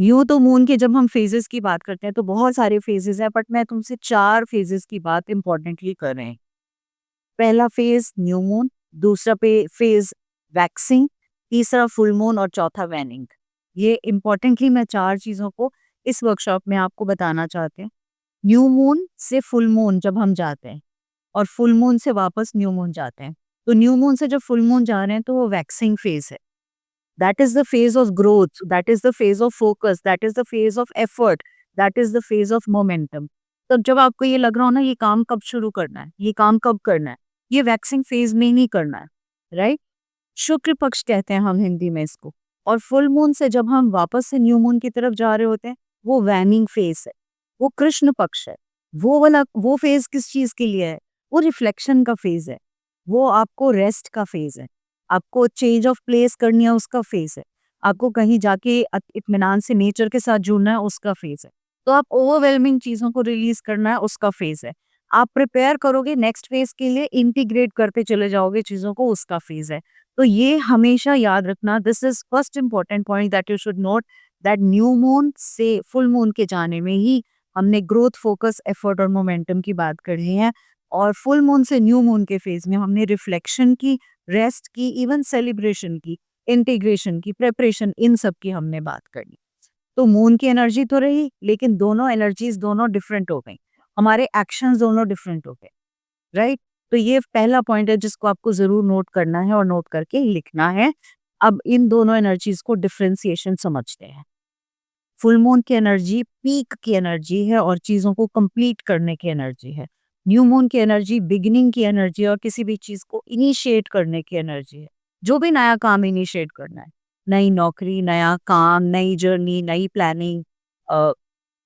यूं तो मून के जब हम फेजेस की बात करते हैं तो बहुत सारे फेजेस हैं, बट मैं तुमसे 4 फेजेस की बात इंपॉर्टेंटली कर रहे हैं। पहला फेज न्यू मून, दूसरा पे फेज वैक्सिंग, तीसरा फुल मून और चौथा वैनिंग। ये इंपॉर्टेंटली मैं 4 चीजों को इस वर्कशॉप में आपको बताना चाहते हैं। न्यू मून से फुल मून जब हम जाते हैं और फुल मून से वापस न्यू मून जाते हैं, तो न्यू मून से जब फुल मून जा रहे हैं तो वो वैक्सिंग फेज है। That is the phase of growth. That is the phase of focus. That is the phase of effort. That is the phase of momentum. तो जब आपको ये लग रहा हो ना ये काम कब शुरू करना है, ये काम कब करना है, ये वैक्सिंग फेज में नहीं करना है, राइट। शुक्र पक्ष कहते हैं हम हिंदी में इसको। और फुल मून से जब हम वापस से न्यू मून की तरफ जा रहे होते हैं, वो वैनिंग फेज है, वो कृष्ण पक्ष है। वो वाला वो फेज किस चीज के लिए है? वो रिफ्लेक्शन का फेज है, वो आपको रेस्ट का फेज है, आपको चेंज ऑफ प्लेस करनी है उसका फेज है, आपको कहीं जाके इत्मीनान से नेचर के साथ जुड़ना है उसका फेज है, तो आप ओवरवेलमिंग चीजों को रिलीज करना है उसका फेज है। आप प्रिपेयर करोगे नेक्स्ट फेज के लिए, इंटीग्रेट करते चले जाओगे चीजों को, उसका फेज है। तो ये हमेशा याद रखना, this is first important point that you should note, that new moon से फुल मून के जाने में ही हमने ग्रोथ, फोकस, एफर्ट और मोमेंटम की बात करनी है। और फुल मून से न्यू मून के फेज में हमने रिफ्लेक्शन की, रेस्ट की, इवन सेलिब्रेशन की, इंटीग्रेशन की, प्रेपरेशन, इन सब की हमने बात करनी। तो मून की एनर्जी तो रही, लेकिन दोनों एनर्जीज दोनों डिफरेंट हो गई, हमारे एक्शंस दोनों डिफरेंट हो गए, राइट। तो ये पहला पॉइंट है जिसको आपको जरूर नोट करना है और नोट करके लिखना है। अब इन दोनों एनर्जीज को डिफरेंशिएशन समझते हैं। फुल मून की एनर्जी पीक की एनर्जी है और चीजों को कंप्लीट करने की एनर्जी है। न्यू मून की एनर्जी बिगिनिंग की एनर्जी और किसी भी चीज को इनिशिएट करने की एनर्जी है। जो भी नया काम इनिशिएट करना है, नई नौकरी, नया काम, नई जर्नी, नई प्लानिंग,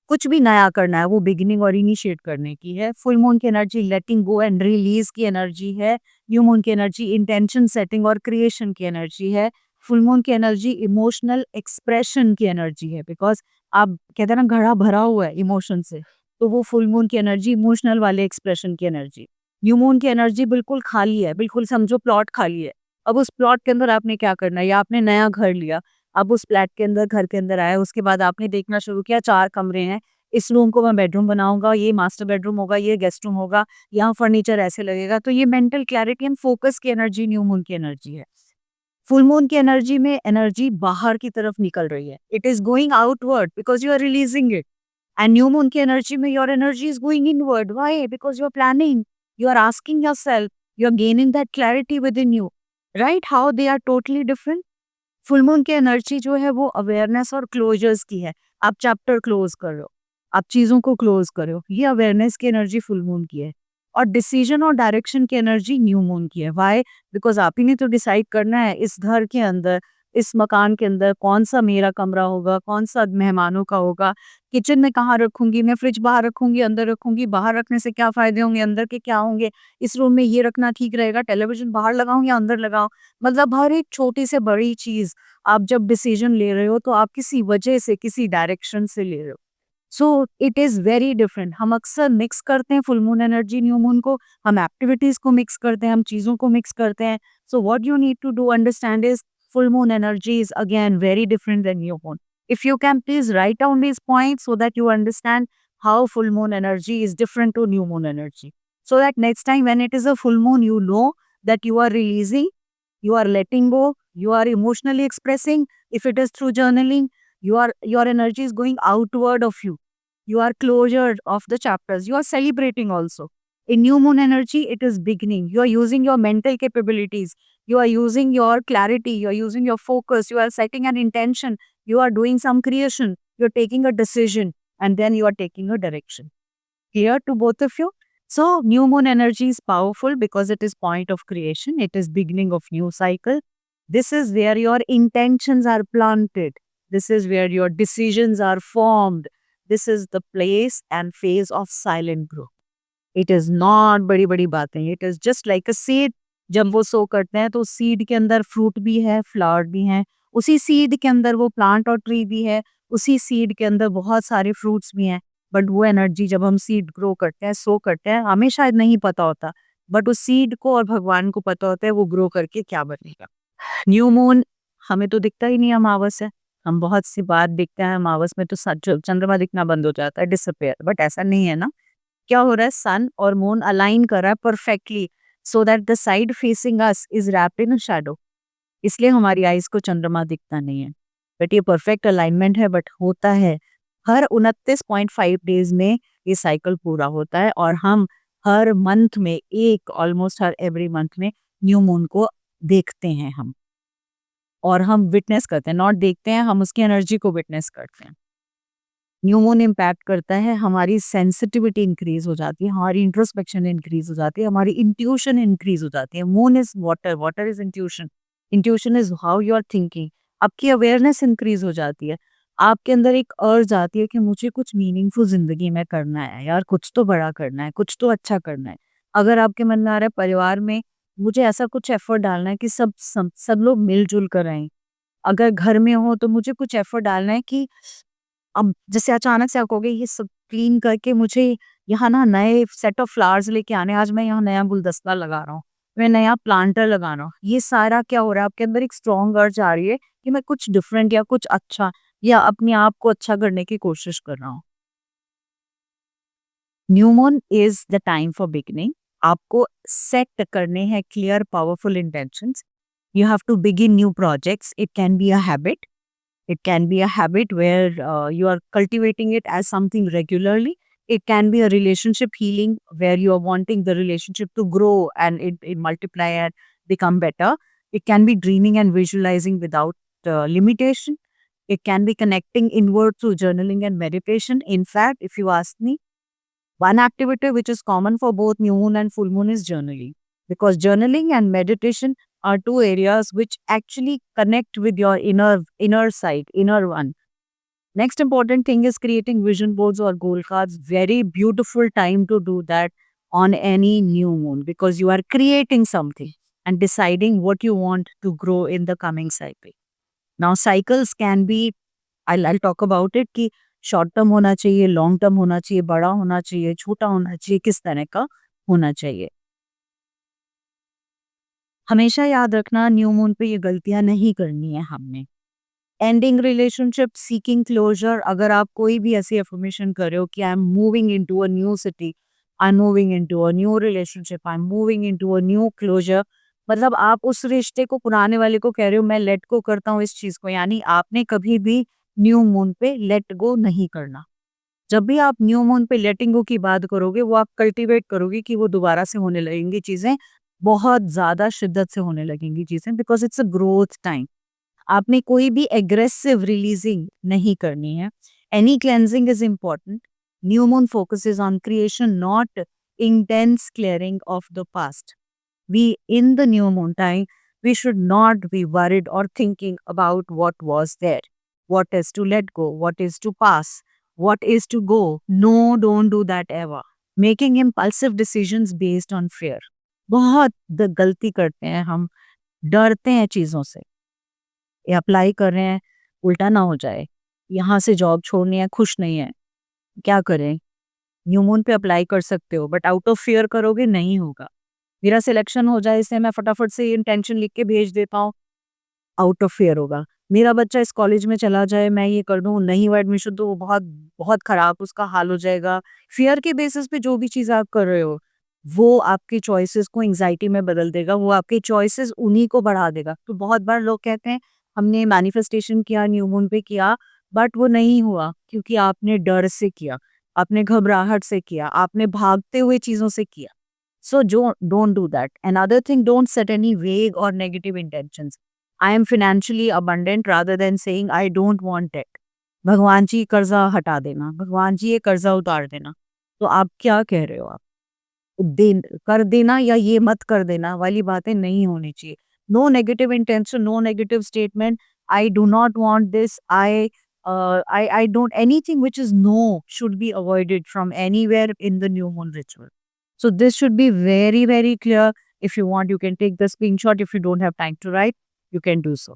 कुछ भी नया करना है, वो बिगिनिंग और इनिशिएट करने की है। फुल मून की energy letting go and release की एनर्जी है। न्यू मून की एनर्जी इंटेंशन सेटिंग और क्रिएशन की एनर्जी है। फुल मून की एनर्जी इमोशनल एक्सप्रेशन की एनर्जी है, बिकॉज आप कहते हैं ना घड़ा भरा हुआ है इमोशन से, तो वो फुल मून की एनर्जी इमोशनल वाले एक्सप्रेशन की एनर्जी। न्यू मून की एनर्जी बिल्कुल खाली है, बिल्कुल समझो प्लॉट खाली है। अब उस प्लॉट के अंदर आपने क्या करना है, या आपने नया घर लिया, अब उस फ्लैट के अंदर, घर के अंदर आए, उसके बाद आपने देखना शुरू किया 4 कमरे हैं, इस रूम को मैं बेडरूम बनाऊंगा, ये मास्टर बेडरूम होगा, ये गेस्ट रूम होगा, यहाँ फर्नीचर ऐसे लगेगा। तो ये मेंटल क्लैरिटी एंड फोकस की एनर्जी न्यू मून की एनर्जी है। फुल मून की एनर्जी में एनर्जी बाहर की तरफ निकल रही है, it is going outward because you are releasing it. And new moon की एनर्जी में your energy is going inward, why? Because you are planning, you are asking yourself, you are gaining that clarity within you, right. How they are totally different. Full moon की energy जो है वो awareness और closures की है। आप chapter close कर रहे हो, आप चीजों को क्लोज कर रहे हो, ये अवेयरनेस की एनर्जी फुल मून की है। और डिसीजन और डायरेक्शन की एनर्जी न्यू मून की है। व्हाई? बिकॉज आप ही ने तो डिसाइड करना है इस घर के अंदर, इस मकान के अंदर कौन सा मेरा कमरा होगा, कौन सा मेहमानों का होगा, किचन में कहाँ रखूंगी, मैं फ्रिज बाहर रखूंगी, अंदर रखूंगी, बाहर रखने से क्या फायदे होंगे, अंदर के क्या होंगे, इस रूम में ये रखना ठीक रहेगा, टेलीविजन बाहर लगाऊं या अंदर लगाऊं। मतलब हर एक छोटी से बड़ी चीज आप जब डिसीजन ले रहे हो तो आप किसी वजह से, किसी डायरेक्शन से ले रहे हो। So it is very different. हम अक्सर मिक्स करते हैं full moon energy new moon को, हम एक्टिविटीज को मिक्स करते हैं, हम चीजों को मिक्स करते हैं। So what you need to do understand is full moon energy is again very different than new moon. If you can please write down these points so that you understand how full moon energy is different to new moon energy. So that next time when it is a full moon, you know that you are releasing, you are letting go, you are emotionally expressing. If it is through journaling, your energy is going outward of you. You are closure of the chapters. You are celebrating also. In new moon energy, it is beginning. You are using your mental capabilities. You are using your clarity. You are using your focus. You are setting an intention. You are doing some creation. You are taking a decision. And then you are taking a direction. Clear to both of you? So, new moon energy is powerful because it is point of creation. It is beginning of new cycle. This is where your intentions are planted. This is where your decisions are formed. This is the place and phase of silent growth. It is not बड़ी बड़ी बातें, it is just like a seed. जब वो सो करते हैं तो seed के अंदर फ्रूट भी है, फ्लावर भी है, उसी सीड के अंदर वो प्लांट और ट्री भी है, उसी सीड के अंदर बहुत सारे फ्रूट्स भी हैं। बट वो एनर्जी जब हम सीड ग्रो करते हैं, सो करते हैं, हमें शायद नहीं पता होता, बट उस सीड को और भगवान को पता होता है वो ग्रो करके क्या बनेगा। न्यू मून हमें तो दिखता ही नहीं, अमावस है, हम बहुत सी बार देखते हैं अमावस में तो चंद्रमा दिखना बंद हो जाता है, डिसअपियर, बट ऐसा नहीं है ना। क्या हो रहा है, सन और मून अलाइन कर रहा है perfectly so that the side facing us is wrapped in a shadow, इसलिए हमारी आईज को चंद्रमा दिखता नहीं है। बट ये परफेक्ट अलाइनमेंट है, बट होता है हर 29.5 डेज में ये साइकिल पूरा होता है, और हम हर मंथ में एक ऑलमोस्ट हर एवरी मंथ में न्यू मून को देखते हैं हम, और हम विटनेस करते हैं, नॉट देखते हैं, हम उसकी एनर्जी को विटनेस करते हैं। न्यू मून इम्पैक्ट करता है, हमारी सेंसिटिविटी इंक्रीज हो जाती है, हमारी इंट्रोस्पेक्शन इंक्रीज हो जाती है, हमारी इंट्यूशन इंक्रीज हो जाती है। Moon is water, water is intuition, intuition is how you are thinking. आपकी अवेयरनेस इंक्रीज हो जाती है, आपके अंदर एक अर्ज आती है कि मुझे कुछ मीनिंगफुल जिंदगी में करना है यार, कुछ तो बड़ा करना है, कुछ तो अच्छा करना है। अगर आपके मन में आ रहा है परिवार में मुझे ऐसा कुछ एफर्ट डालना है कि सब लोग मिलजुल कर रहें, अगर घर में हो तो मुझे कुछ एफर्ट डालना है कि अब जैसे अचानक से आप कहोगे ये सब क्लीन करके मुझे यहाँ ना नए सेट ऑफ फ्लावर्स लेके आने, आज मैं यहाँ नया गुलदस्ता लगा रहा हूँ, मैं नया प्लांटर लगा रहा हूँ। ये सारा क्या हो रहा है, आपके अंदर एक स्ट्रॉन्ग अर्ज आ रही है कि मैं कुछ डिफरेंट या कुछ अच्छा या अपने आप को अच्छा करने की कोशिश कर रहा हूँ। New moon is the time for beginning. आपको सेट करने हैं clear powerful intentions. You have to begin new projects. It can be a habit. It can be a habit where you are cultivating it as something regularly. It can be a relationship healing where you are wanting the relationship to grow and it multiply and become better. It can be dreaming and visualizing without limitation. It can be connecting inward through journaling and meditation. In fact, if you ask me, one activity which is common for both new moon and full moon is journaling. Because journaling and meditation are two areas which actually connect with your inner side, inner one. Next important thing is creating vision boards or goal cards. Very beautiful time to do that on any new moon because you are creating something and deciding what you want to grow in the coming cycle. Now cycles can be, I'll talk about it कि short term होना चाहिए, long term होना चाहिए, बड़ा होना चाहिए, छोटा होना चाहिए, किस तरह का होना चाहिए। हमेशा याद रखना न्यू मून पे ये गलतियां नहीं करनी है हमने। एंडिंग रिलेशनशिप, सीकिंग क्लोजर, अगर आप कोई भी ऐसी अफर्मेशन कर रहे हो कि I am moving into a new city, I am moving into a new relationship, I am moving into a new closure, मतलब आप उस रिश्ते को, पुराने वाले को कह रहे हो मैं लेट गो करता हूँ इस चीज को, यानी आपने कभी भी न्यू मून पे लेट गो नहीं करना। जब भी आप न्यू मून पे लेटिंग गो की बात करोगे, वो आप कल्टीवेट करोगे कि वो दोबारा से होने लगेंगी चीजें, बहुत ज्यादा शिद्दत से होने लगेंगी चीजें, because it's a growth time. आपने कोई भी एग्रेसिव रिलीजिंग नहीं करनी है। Any cleansing is important. New moon focuses on creation, not intense clearing of the past. We in the new moon time, we should not be worried or thinking about what was there, what is to let go, what is to pass, what is to go. No, don't do that ever. Making impulsive decisions based on fear, बहुत गलती करते हैं हम, डरते हैं चीजों से। ये अप्लाई कर रहे हैं, उल्टा ना हो जाए, यहाँ से जॉब छोड़नी है, खुश नहीं है, क्या करें। न्यू मून पे अप्लाई कर सकते हो, बट आउट ऑफ फियर करोगे नहीं होगा। मेरा सिलेक्शन हो जाए इससे मैं फटाफट से इंटेंशन लिख के भेज देता हूँ, आउट ऑफ फेयर होगा। मेरा बच्चा इस कॉलेज में चला जाए, मैं ये कर दूँ, नहीं हुआ एडमिशन तो वो बहुत बहुत खराब उसका हाल हो जाएगा। फियर के बेसिस पे जो भी चीज़ आप कर रहे हो, वो आपकी चॉइसेस को एंग्जाइटी में बदल देगा, वो आपके चॉइसेस उन्हीं को बढ़ा देगा। तो बहुत बार लोग कहते हैं हमने मैनिफेस्टेशन किया, न्यू मून पे किया, बट वो नहीं हुआ क्योंकि आपने डर से किया, आपने घबराहट से किया, आपने भागते हुए चीज़ों से किया। So don't do that. Another thing, don't set any vague or negative intentions. I am financially abundant rather than saying I don't want it. भगवान जी कर्जा हटा देना, भगवान जी ये कर्जा उतार देना। तो आप क्या कह रहे हो? आप दे कर देना या ये मत कर देना वाली बातें नहीं होनी चाहिए। No negative intention, no negative statement, I do not want this, I don't, anything which is no should be avoided from anywhere in the new moon ritual. So this should be very, very clear. If you want, you can take the screenshot. If you don't have time to write, you can do so.